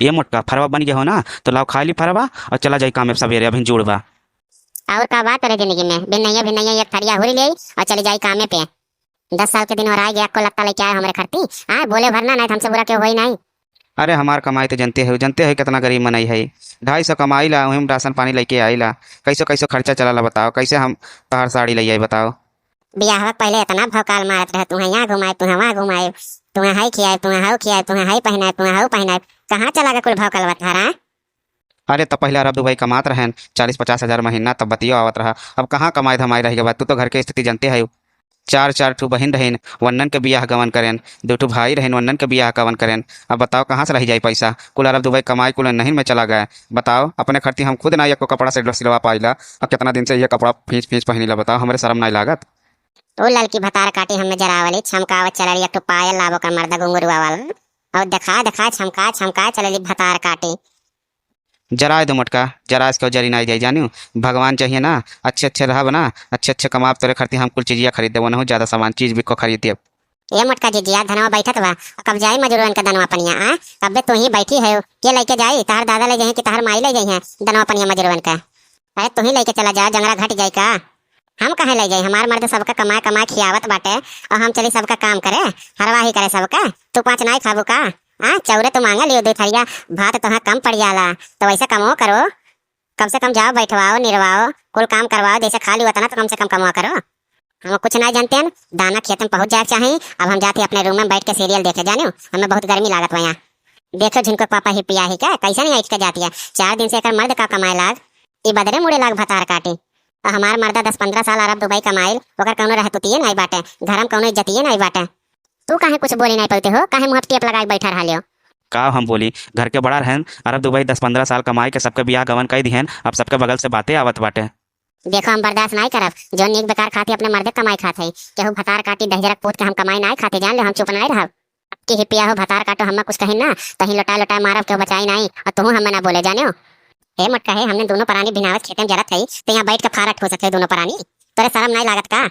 ये मोटका फरवा बन गया हो ना, तो लाओ खा ली फरवा और चला जाए काम में सवेरे अभी जुड़वा। और का बात करे जिंदगी में भिन्नैया एक थरिया हुरी ले और चले जाई कामे पे। 10 साल के दिन और आ गया को लगता लेके आए हमरे खरती। हाँ बोले भरना नहीं तो हमसे बुरा क्यों होई नहीं। अरे हमार कमाई तो जानते हो कितना गरीब मनई है। 250 कमाई ला वही राशन पानी लेके आई ला। कैसो कैसो खर्चा चला ला बताओ, कैसे हम तोहर साड़ी ले आई बताओ। बियाह पहले इतना भौकाल मारत रहे, तुम्हें यहाँ घुमाए तुम्हें वहाँ घुमाए, तुम्हें हाई खियाए तुम्हें हाउ खियाए, तुम्हें हाई पहनाए तुम्हें हाउ पहनाए। कहाँ चला गया कुल भौकाल बता। अरे तो पहले अरब दुबई कमात रहन 40-50 हजार महीना, तब बतियो आवत रहा। अब कहाँ कमाई धमाई रही बात। तू तो घर के स्थिति जानते है। चार चार ठू बहन रहन वन्नन के बियाह गवन करेन, 2 ठू भाई रहन वन्नन के बियाह गवन करेन। अब बताओ कहाँ से रही जाए पैसा। कुल अरब दुबई कमाई कुल नहीं में चला गया। बताओ अपने खर्ची हम खुद ना एक कपड़ा से सिलवा पाइला। अब कितना दिन से ये कपड़ा फींच फींच पहनीला बताओ, हमारे शर्म नहीं लागत। तो लड़की भतार काटी हमें जरावली छमकावत चलली एक पायल लाबो का मर्दा घुंगरुआ वाला और देखा देखा छमका छमका चलली भतार काटी। जराए दो मोटका, जरा इसको जरी नहीं जाए जानू। भगवान चाहिए ना, अच्छे अच्छे रहा बना, अच्छे अच्छे कमाब तोरे खर्ती हम कुल चीजिया खरीद दे, वो ज्यादा सामान चीज भी को खरीद दे। ये मोटका जिजिया धनवा बैठत बा कब जाई मजूरन का दनवा पनिया। आ कब तू ही बैठी है के लेके जाई तार दादा ले जाई कि तार माई ले जाई है दनवा पनिया मजूरन का। अरे तू ही लेके चला जा, जंगरा घट जाई का। हम कहे ले जाई, हमार मर्द सबका कमाए कमाए खियावत बाटे और हम चली सबका काम करे हरवा ही करे सबका। तू 5 नहीं खाबू का। हाँ चौरे तो मांगा लियो 2 थरिया भात तो कम पड़ जाला, तो वैसा कमो करो। कम से कम जाओ बैठवाओ निरवाओ कुल काम करवाओ, जैसे खाली होता ना तो कम से कम कमवा करो। हम कुछ नहीं जानते हैं, दाना खेत में पहुंच जाए चाहिए। अब हम जाते अपने रूम में बैठ के सीरियल देखे जाने, हमें बहुत गर्मी लागत वहाँ। देखो जिनको पापा ही पिया ही क्या कैसे नहीं के जाती है। 4 दिन से एक मर्द का कमाए लाग ई बदरे मुड़े लाग भतार काटी। और हमार मर्दा 10-15 साल अरब दुबई कमाइल ओकर कौनो रहतुतिये नहीं बाटे, घर में कौनो इज्जतिये नहीं बाटे। तू काहे कुछ बोली नहीं पलते हो, काहे मुंह टेप लगाए बैठा रहा लियो। का हम बोली, घर के बड़ा रहन अरब दुबई 10-15 साल कमाई के सबके बियाह गवन कई दिहन। अब सबके बगल से बातें आवत बाटे। देखो हम बर्दाश्त नहीं करब जो नीक बेकार खाते अपने मर्दे कमाई खाते है। केहू भतार काटी दहजरक पोत के हम कमाई नहीं खाते, जान ले हम चुप नहीं रहब। अब की हिपिया हो भतार काटो हम कुछ कहीं ना तहीं लोटा लोटा मारब के बचाई नहीं और तू हमें ना बोले जाने हो। हे मटका है हमने दोनों प्राणी बिनावत खेते में जरत है तो यहाँ बैठ के फारट हो सकते दोनों प्राणी। तोरे शर्म नहीं लागत का।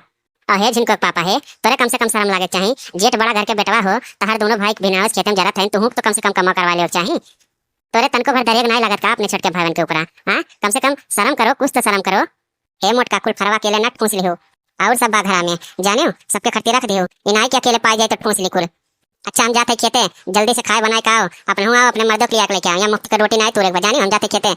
और हे जिनको पापा है तोरे कम से कम शर्म लागे चाहिए। जेठ बड़ा घर के बेटवा हो तहार दोनों भाई बिनावत खेते में जरत है तू तो कम से कम कमा करवा ले चाहिए। तोरे तनको भर दरेग नहीं लागत का अपने छोटके भाई के ऊपर। हाँ कम से कम शर्म करो, कुछ तो शर्म करो। हे मोटका कुल फरवा केले नट ठूस ली हो और सब बाघरा में जाने हो सबके खट्टी रख दियो इनाई के अकेले पाई जाए तो ठूस ली कुल। अच्छा हम जाते खेते जल्दी से खाए बनाए का आओ अपने हुआ अपने मर्दों के लिए लेके आओ, यहाँ मुफ्त का रोटी नहीं तोरे बजाने हम जाते खेते।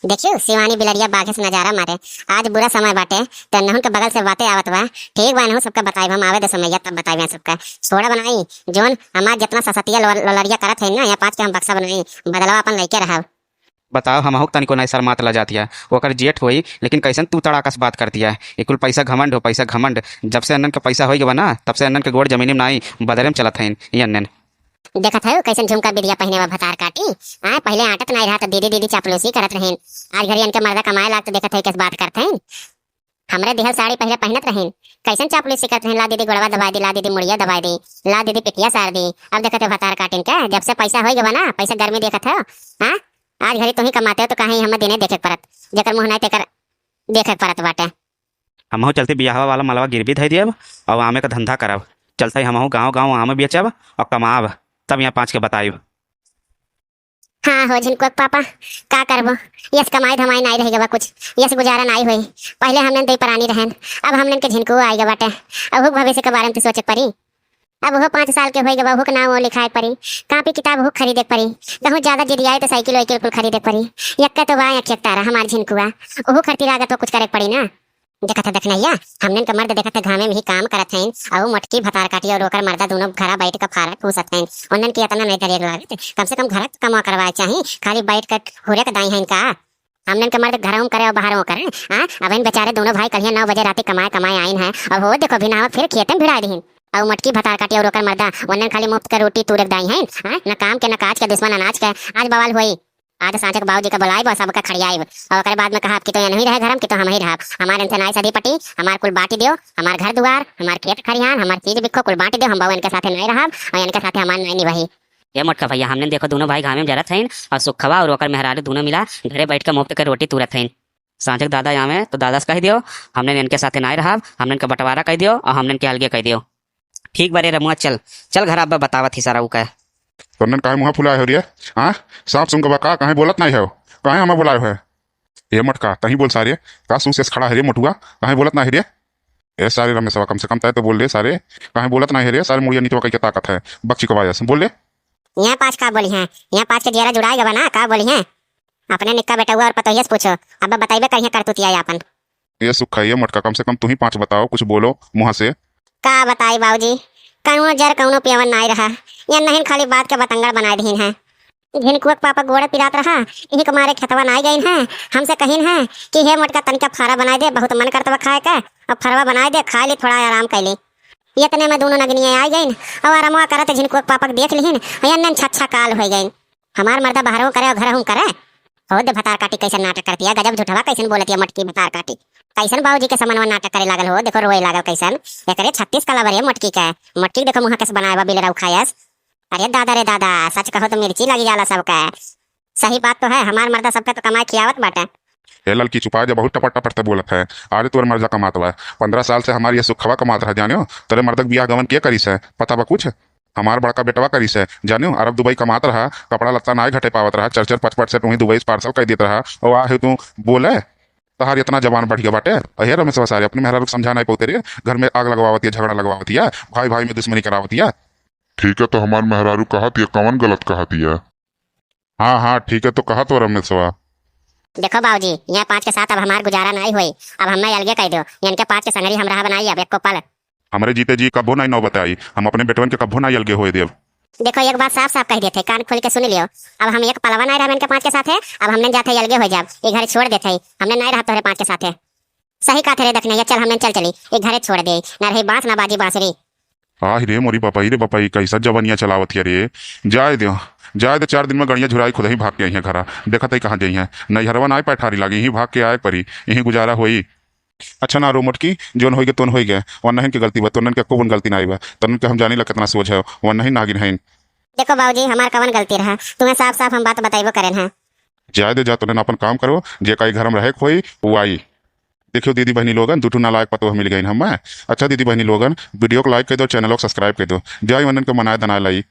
देखियो शिवानी बिलरिया बाघे से नजारा मारे आज बुरा समय बाटे तो नहुन के बगल से बातें आवत बा। ठीक बा नहु सबका बताई हम आवे दे समय तब बताई सबका सोड़ा बनाई जोन हमार जितना ससतिया लोलरिया करत है ना यहाँ 5 के हम बक्सा बनाई बदलाव अपन लेके रहा। बताओ हम तनिको नहीं शर्मात ला जाती है ओकर जेठ होई, लेकिन कैसन तू तड़ाकस बात करती है। ये कुल पैसा घमंड हो, पैसा घमंड। जब से अन्न के पैसा हो गया ना तब से अन्न के गोड़ जमीनी में नहीं बदरे में चलत है ये अन्न। देखा था कैसे झुमका बिरिया पहने हुआ भतार काटी। हाँ पहले आटत नहीं रहा तो दीदी दीदी चापलूसी करत रहें। आज घड़ी इनके मर्दा कमाए लाग तो देखा था किस बात करते हैं। हमरे दिहल साड़ी पहले पहनत रहें कैसे चापलूसी करते हैं। ला दीदी गोड़वा दबा दी, ला दीदी मुड़िया दबा दी, ला दीदी पिटिया सार दी। अब देखा थे भतार काटिन का जब से पैसा हो गया ना पैसा घर में देखा था। हाँ आज घड़ी तुम ही कमाते हो तो कहीं हमें दिने देखे परत जकर मुँह नहीं तेकर देखे परत बाटे। हम चलते बियाह वाला मलवा गिरवी धई दियब और आमे का धंधा करब। चलते हम गाँव गाँव आमे बेचब और कमाब, तब यहाँ 5 के बताइब। हाँ हो जिनको पापा का करबो यस कमाई धमाई नहीं रहेगा कुछ, यस गुजारा नहीं हुई। पहले हमने दई परानी रहन अब हमने के झिनको आएगा बाटे। अब वो भविष्य के बारे में तो सोचे पड़ी। अब वो 5 साल के होएगा वो नाम वो लिखाए पड़ी, कापी किताब वो खरीदे पड़ी। बहुत ज्यादा जिद आए तो साइकिल वाइकिल कुल खरीदे पड़ी। यक्का तो बा एक तारा हमार झिनकुआ वो खर्ची लागत तो कुछ करे पड़ी ना। देखा था देखना हमने के मर्द देखा था घामे में ही काम करत हैं और मटकी भतार काटी और ओकर मर्दा दोनों घरा बैठ के फारत पूछत हैं। उन्नन की इतना नहीं दरेग लागत कम से कम घर कमा करवाए चाहिए, खाली बैठ कर हुरे के दाई हैं इनका। हमने के मर्द घरों करे और बाहरों करे। हाँ अब इन बेचारे दोनों भाई कल 9 बजे रात कमाए कमाए आइन है और वो देखो बिना फिर खेते में भिड़ा दी और मटकी भतार काटी और ओकर मर्दा उन्नन खाली मुफ्त का रोटी तूरक दाई हैं। हाँ न काम के न काज के दुश्मन अनाज के। आज बवाल हुई आज सांचक बाबू जी का बुलाई बस सबका खड़ियाई और बाद में कहा कि तो नहीं रहे घर कि तो हम ही रहा हमारे इनसे नाई सदी पटी हमार कुल बाटी दियो, हमार घर दुआर हमार खेत खरिहान हमार चीज बिखो कुल बाटी दियो। हम बाबू इनके साथ नहीं रहा और इनके साथ हमार नहीं निभाई। ये मोटका भैया हमने देखो दोनों भाई घामे में जरत हैं और सुखवा और ओकर मेहरारू दोनों मिला घरे बैठ के मुफ्त के रोटी तुरत हैं। सांचक दादा यहाँ में तो दादा से कह दियो हमने इनके साथ नहीं रहा, हमने इनका बंटवारा कह दियो और हमने इनके अलगे कह दियो। ठीक बरे रमुआ चल चल घर अब बतावत ही सारा उ कह। तो नन काहे मुँह फुलाए हो रे? हाँ, सांप सुन के का काहे बोलत नहीं है? काहे हमें बुलाए है? ये मटका तही बोल सारे का सूस खड़ा है रे मोटुआ, काहे बोलत नहीं रे? ए सारे रमेशवा कम से कम तय तो बोल ले सारे, काहे बोलत नहीं है रे? सारे मुड़िया नीचवा कई के ताकत है बक्ची को वायस बोल ले। यहाँ 5 का बोली हैं, यहाँ 5 के जेरा जुड़ाएगा बना का बोली हैं? अपने निक्का बेटा हुआ और पतोहिया से पूछो, अब बताइबे कहीं करतुतिया अपन। ये सुख है ये मटका, कम से कम तू ही 5 बताओ, कुछ बोलो मुँह से। का बताई बाबूजी, कौनो जर कौनो पियवन नहीं रहा, या नहीं खाली बात के बतंगड़ बनाए दीन है। झिनकुआ के पापा गोड़े पिरात रहा, इन्हीं के मारे खेतवा नहीं गई हैं, हमसे कहीन है कि हे मटका तनिका फारा बनाए दे, बहुत मन करतवा खाए का, अब फरवा बनाए दे, खा ली थोड़ा आराम कैली। इतने में दोनों नगनियाँ आ गईन और आरामवा करत झिनकुआ के पापा के देख लिहिन, अन्न छच्छा काल हो गईन। हमार मर्दा बाहरों करे और घर हूँ करे। हो दे भतार काटी कैसे नाटक करती है, गजब झूठवा कैसे बोलती है मटकी भतार काटी। कैसन बाबूजी के समनवा नाटक करे लागल हो, देखो रोए लागल कैसन। एकरे 36 कला बरे मटकी का, मटकी देखो मुँह कैसे बनाए बा बिलरा खायस। अरे दादा रे दादा, सच कहो तो मिर्ची लगी जाला सबका। सही बात तो है, हमार मर्दा सबके तो कमाई खियावत बाटे। ये लड़की छुपा जा बहुत टपट टपट बोलत है। अरे तोर मर्दा कमात बा, 15 साल से हमारी ये सुखवा कमात रहा जानियो। तेरे मर्दक बियाह गवन किया करीस है पता बा कुछ? हमार बड़का बेटवा करीस है जानियो, अरब दुबई कमात रहा, कपड़ा लत्ता ना घटे पावत रहा, 4-4 5-5 से तुम्हें दुबई से पार्सल कर देता रहा, और आहे तू बोले तहार इतना जवान बढ़ गया बाटे। अहे रमेश सारे अपने मेहरा समझा नहीं पाते रे, घर में आग लगवावती है, झगड़ा लगवावती है, भाई भाई में दुश्मनी करावती है। ठीक है तो हमार मेहरारू कहती है, कौन गलत कहती है? हाँ हाँ ठीक है तो कहा तो रमेशवा। देखो बाबूजी, यहाँ 5 के साथ अब हमार गुजारा नहीं हुई, अब हमें अलगे कह दो, इनके 5 के संगरी हमरा बनाई अब एक को पल। हमारे जीते जी कब्बो नहीं नौ बताई, हम अपने बेटवन के कब्बो नहीं अलगे होए देव। देखो एक बात साफ साफ कह देते, कान खोल के सुन लियो, अब हम एक पलवा नहीं रहा इनके 5 के साथ है, अब हमने जाते अलगे हो जाब, ये घर छोड़ देते हमने नहीं रहा तोहरे 5 के साथ है। सही कहा थे देखने, चल हमने चल चली एक घरे छोड़ दे, ना रही बांस ना बाजी बांसुरी। आह रे मोरी बपाई रे बपाई, कैसा जवनिया चलावत है रे। जाए दो 4 दिन में गड़िया झुराई खुद ही भाग के आई है घरा, देखा तई कहाँ जाई है, नैहरवा ना पैठारी लागी, यहीं भाग के आए परी, यहीं गुजारा होई। अच्छा ना रो मोटकी, जोन होई के तोन होई गए, और नहीं की गलती बा, तोनन के कोवन गलती नहीं बा, तोनन के हम जानी ला कितना सोच है, वो नहीं नागिन है। देखो बाबूजी, हमार कवन गलती रहा, तुम्हें साफ साफ हम बात बताइबो करेन है। जाए दे जा, तोने अपन काम करो, जे कई घर में रहे खोई वो आई। देखियो दीदी बहनी लोगन, दूठू नालायक पतो मिल गई हम। अच्छा दीदी बहनी लोगन, वीडियो को लाइक कर दो, चैनल को सब्सक्राइब कर दो, जय वनन को मनाए दना लाई।